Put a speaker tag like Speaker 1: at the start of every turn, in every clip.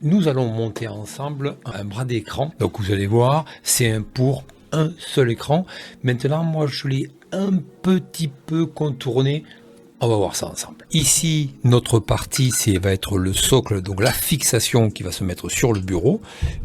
Speaker 1: nous allons monter ensemble un bras d'écran. Donc vous allez voir, c'est pour un seul écran. Maintenant, moi je l'ai un petit peu contourné. On va voir ça ensemble. Ici, notre partie, va être le socle, donc la fixation qui va se mettre sur le bureau.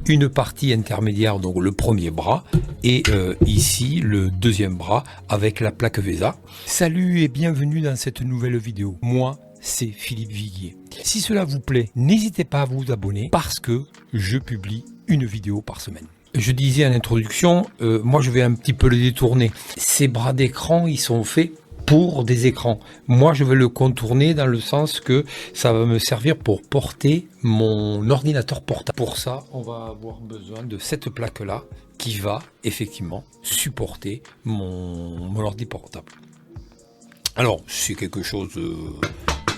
Speaker 1: Une partie intermédiaire, donc le premier bras. Et ici, le deuxième bras avec la plaque VESA. Salut et bienvenue dans cette nouvelle vidéo. Moi, c'est Philippe Viguier. Si cela vous plaît, n'hésitez pas à vous abonner parce que je publie une vidéo par semaine. Je disais en introduction, moi je vais un petit peu le détourner. Ces bras d'écran, ils sont faits pour des écrans. Moi, je vais le contourner dans le sens que ça va me servir pour porter mon ordinateur portable. Pour ça, on va avoir besoin de cette plaque-là qui va effectivement supporter mon ordi portable. Alors, c'est quelque chose...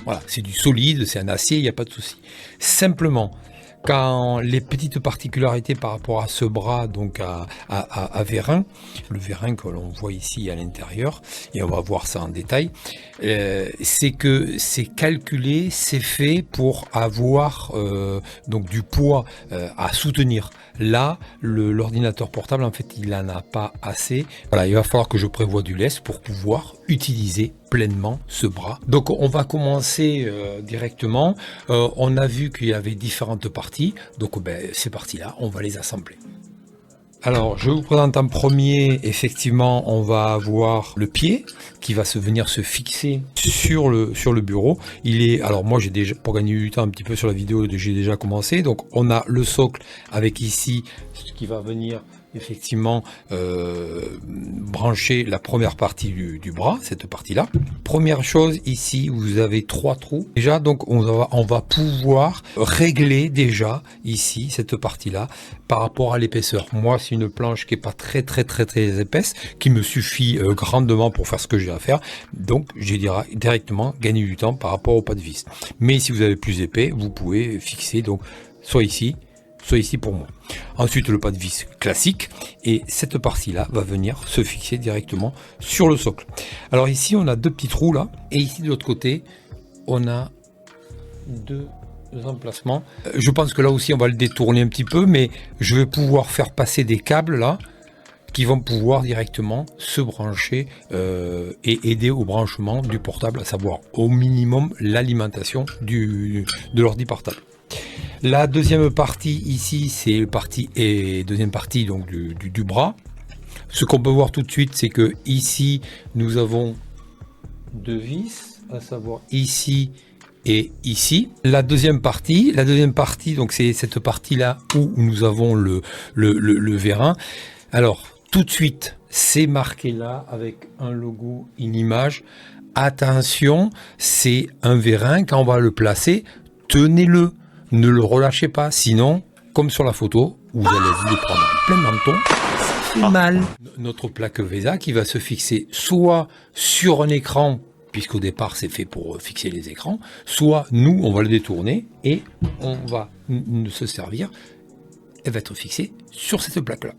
Speaker 1: voilà, c'est du solide, c'est un acier, il n'y a pas de souci. Simplement, quand les petites particularités par rapport à ce bras, donc à vérin, le vérin que l'on voit ici à l'intérieur, et on va voir ça en détail, c'est que c'est calculé, c'est fait pour avoir donc du poids à soutenir. Là, l'ordinateur portable, en fait, il n'en a pas assez. Voilà, il va falloir que je prévoie du lest pour pouvoir utiliser pleinement ce bras. Donc, on va commencer directement. On a vu qu'il y avait différentes parties. Donc, ces parties-là, on va les assembler. Alors, je vous présente en premier, effectivement, on va avoir le pied qui va venir se fixer sur le bureau. Alors moi, j'ai déjà, pour gagner du temps un petit peu sur la vidéo, j'ai déjà commencé. Donc, on a le socle avec ici, ce qui va venir effectivement brancher la première partie du bras, cette partie-là. Première chose, ici, vous avez 3 trous. Déjà, donc, on va pouvoir régler déjà ici, cette partie-là, par rapport à l'épaisseur. Moi, c'est une planche qui n'est pas très épaisse, qui me suffit grandement pour faire ce que j'ai à faire. Donc, j'ai directement gagné du temps par rapport au pas de vis. Mais si vous avez plus épais, vous pouvez fixer, donc, soit ici pour moi. Ensuite, le pas de vis classique, et cette partie-là va venir se fixer directement sur le socle. Alors ici, on a 2 petits trous là, et ici de l'autre côté, on a 2 emplacements. Je pense que là aussi, on va le détourner un petit peu, mais je vais pouvoir faire passer des câbles là, qui vont pouvoir directement se brancher et aider au branchement du portable, à savoir au minimum l'alimentation de l'ordi portable. La deuxième partie ici, c'est deuxième partie donc du bras. Ce qu'on peut voir tout de suite, c'est que ici nous avons 2 vis, à savoir ici et ici. La deuxième partie, donc c'est cette partie-là où nous avons le vérin. Alors tout de suite, c'est marqué là avec un logo, une image. Attention, c'est un vérin. Quand on va le placer, tenez-le. Ne le relâchez pas, sinon, comme sur la photo, vous allez vous le prendre en plein menton, ça fait mal. Notre plaque VESA qui va se fixer soit sur un écran, puisqu'au départ c'est fait pour fixer les écrans, soit nous, on va le détourner et on va se servir, elle va être fixée sur cette plaque-là.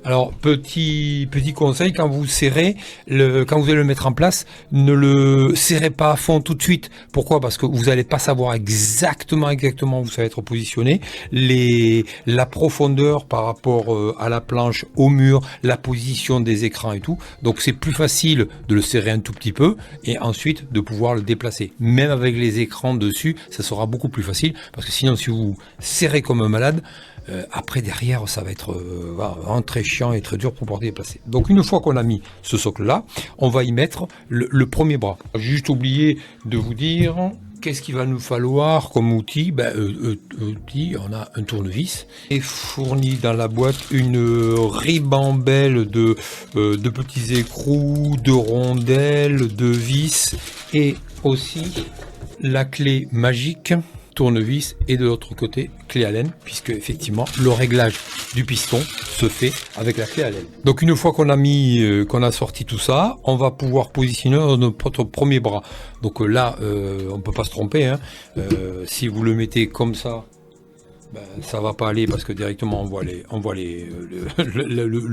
Speaker 1: Alors, petit conseil, quand vous serrez, quand vous allez le mettre en place, ne le serrez pas à fond tout de suite. Pourquoi? Parce que vous n'allez pas savoir exactement où ça va être positionné. La profondeur par rapport à la planche, au mur, la position des écrans et tout. Donc, c'est plus facile de le serrer un tout petit peu et ensuite de pouvoir le déplacer. Même avec les écrans dessus, ça sera beaucoup plus facile parce que sinon, si vous serrez comme un malade, après derrière ça va être vraiment très chiant et très dur pour pouvoir déplacer. Donc une fois qu'on a mis ce socle là, on va y mettre le premier bras. J'ai juste oublié de vous dire qu'est-ce qu'il va nous falloir comme outil. On a un tournevis et fourni dans la boîte une ribambelle de petits écrous, de rondelles, de vis et aussi la clé magique tournevis et de l'autre côté clé Allen, puisque effectivement le réglage du piston se fait avec la clé Allen. Donc une fois qu'on a sorti tout ça, on va pouvoir positionner notre premier bras. Donc là on peut pas se tromper, hein. Si vous le mettez comme ça, ça va pas aller parce que directement on voit le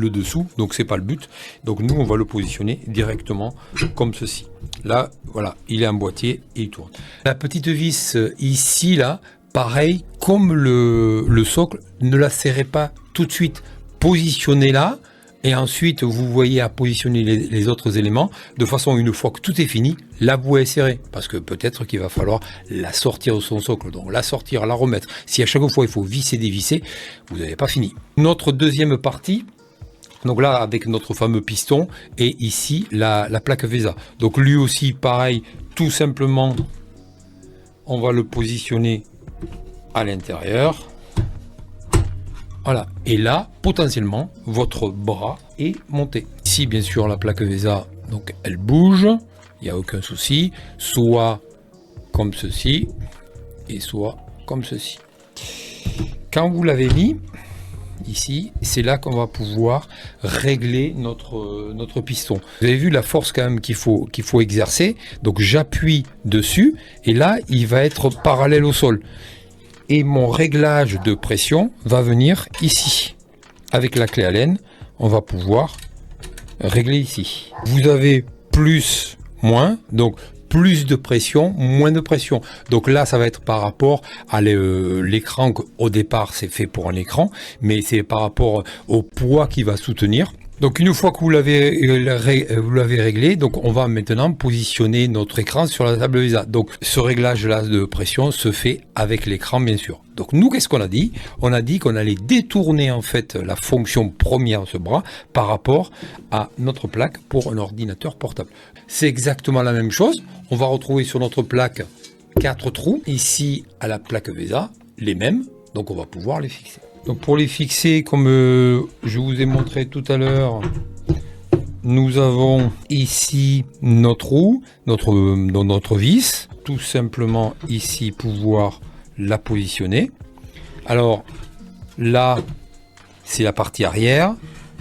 Speaker 1: dessous, donc c'est pas le but. Donc nous on va le positionner directement comme ceci. Là voilà, il est en boîtier et il tourne. La petite vis ici là, pareil, comme le socle, ne la serrez pas tout de suite. Positionnez-la et ensuite vous voyez à positionner les autres éléments de façon, une fois que tout est fini, la bouée est serrée, parce que peut-être qu'il va falloir la sortir de son socle, donc la sortir, la remettre. Si à chaque fois il faut visser, dévisser, vous n'avez pas fini. Notre deuxième partie, donc là avec notre fameux piston, et ici la plaque VESA. Donc lui aussi pareil, tout simplement on va le positionner à l'intérieur. Voilà, et là, potentiellement, votre bras est monté. Ici, bien sûr, la plaque VESA, donc elle bouge, il n'y a aucun souci, soit comme ceci, et soit comme ceci. Quand vous l'avez mis, ici, c'est là qu'on va pouvoir régler notre piston. Vous avez vu la force quand même qu'il faut exercer, donc j'appuie dessus, et là, il va être parallèle au sol. Et mon réglage de pression va venir ici. Avec la clé Allen, on va pouvoir régler ici. Vous avez plus, moins, donc plus de pression, moins de pression. Donc là, ça va être par rapport à l'écran. Au départ, c'est fait pour un écran, mais c'est par rapport au poids qui va soutenir. Donc une fois que vous l'avez réglé, donc on va maintenant positionner notre écran sur la table VESA. Donc ce réglage là de pression se fait avec l'écran bien sûr. Donc nous, qu'est-ce qu'on a dit? On a dit qu'on allait détourner en fait la fonction première de ce bras par rapport à notre plaque pour un ordinateur portable. C'est exactement la même chose. On va retrouver sur notre plaque 4 trous. Ici à la plaque VESA, les mêmes. Donc on va pouvoir les fixer. Donc pour les fixer, comme je vous ai montré tout à l'heure, nous avons ici notre roue, notre vis, tout simplement ici pouvoir la positionner. Alors là, c'est la partie arrière,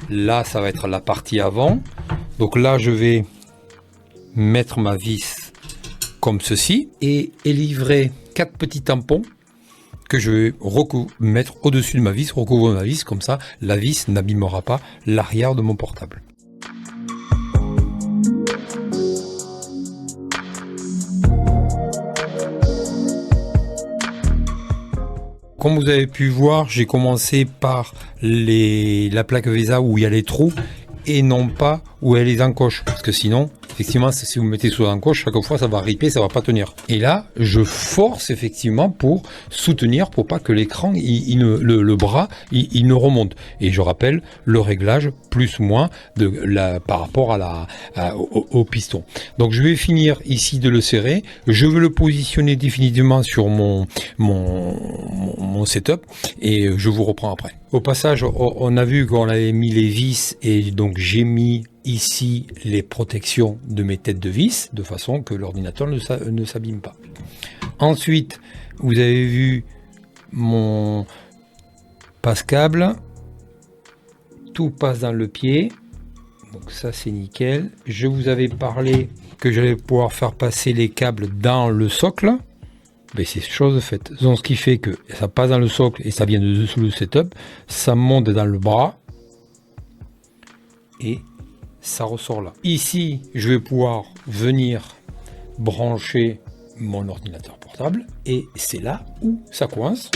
Speaker 1: là ça va être la partie avant. Donc là je vais mettre ma vis comme ceci et livrer 4 petits tampons que je vais mettre au-dessus de ma vis, recouvrir ma vis, comme ça la vis n'abîmera pas l'arrière de mon portable. Comme vous avez pu voir, j'ai commencé par la plaque VESA où il y a les trous et non pas où elle est les encoches, parce que sinon effectivement si vous mettez sous l'encoche, chaque fois ça va riper, ça va pas tenir. Et là je force effectivement pour soutenir, pour pas que l'écran le bras il ne remonte. Et je rappelle le réglage plus moins par rapport au piston. Donc je vais finir ici de le serrer, je veux le positionner définitivement sur mon setup et je vous reprends après. Au passage, on a vu qu'on avait mis les vis et donc j'ai mis ici les protections de mes têtes de vis de façon que l'ordinateur ne s'abîme pas. Ensuite, vous avez vu mon passe-câble, tout passe dans le pied, donc ça c'est nickel. Je vous avais parlé que j'allais pouvoir faire passer les câbles dans le socle. Ben, c'est chose faite. Donc, ce qui fait que ça passe dans le socle et ça vient de dessous le setup, ça monte dans le bras et ça ressort là. Ici, je vais pouvoir venir brancher mon ordinateur portable et c'est là où ça coince.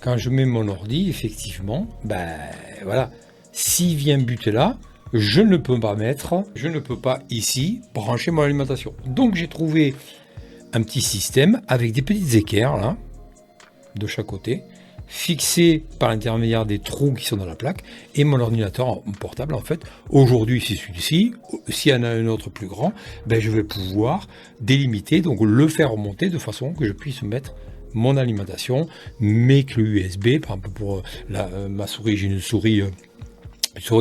Speaker 1: Quand je mets mon ordi, effectivement, ben voilà, s'il vient buter là, je ne peux pas ici brancher mon alimentation. Donc j'ai trouvé un petit système avec des petites équerres là, de chaque côté, fixés par l'intermédiaire des trous qui sont dans la plaque, et mon ordinateur portable en fait, aujourd'hui c'est celui-ci, s'il y en a un autre plus grand, ben je vais pouvoir délimiter, donc le faire remonter de façon que je puisse mettre mon alimentation, mes clés USB, par exemple pour ma souris, j'ai une souris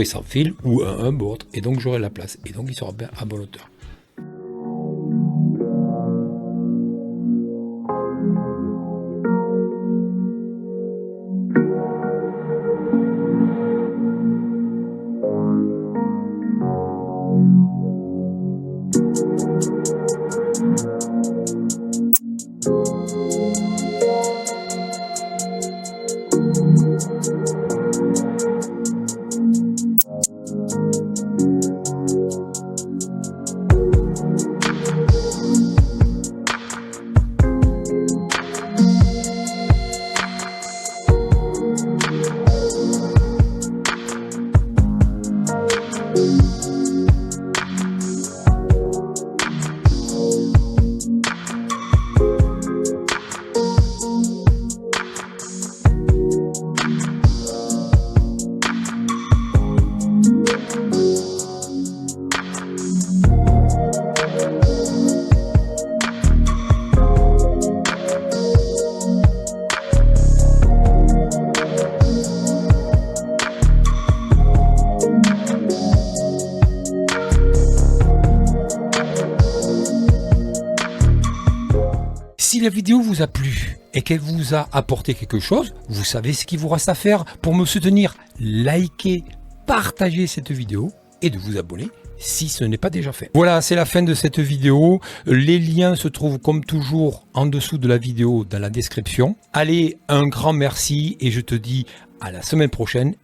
Speaker 1: sans fil ou un hub ou autre, et donc j'aurai la place, et donc il sera bien à bonne hauteur. la vidéo vous a plu et qu'elle vous a apporté quelque chose, vous savez ce qu'il vous reste à faire pour me soutenir. Likez, partagez cette vidéo et de vous abonner si ce n'est pas déjà fait. Voilà, c'est la fin de cette vidéo. Les liens se trouvent comme toujours en dessous de la vidéo dans la description. Allez, un grand merci et je te dis à la semaine prochaine.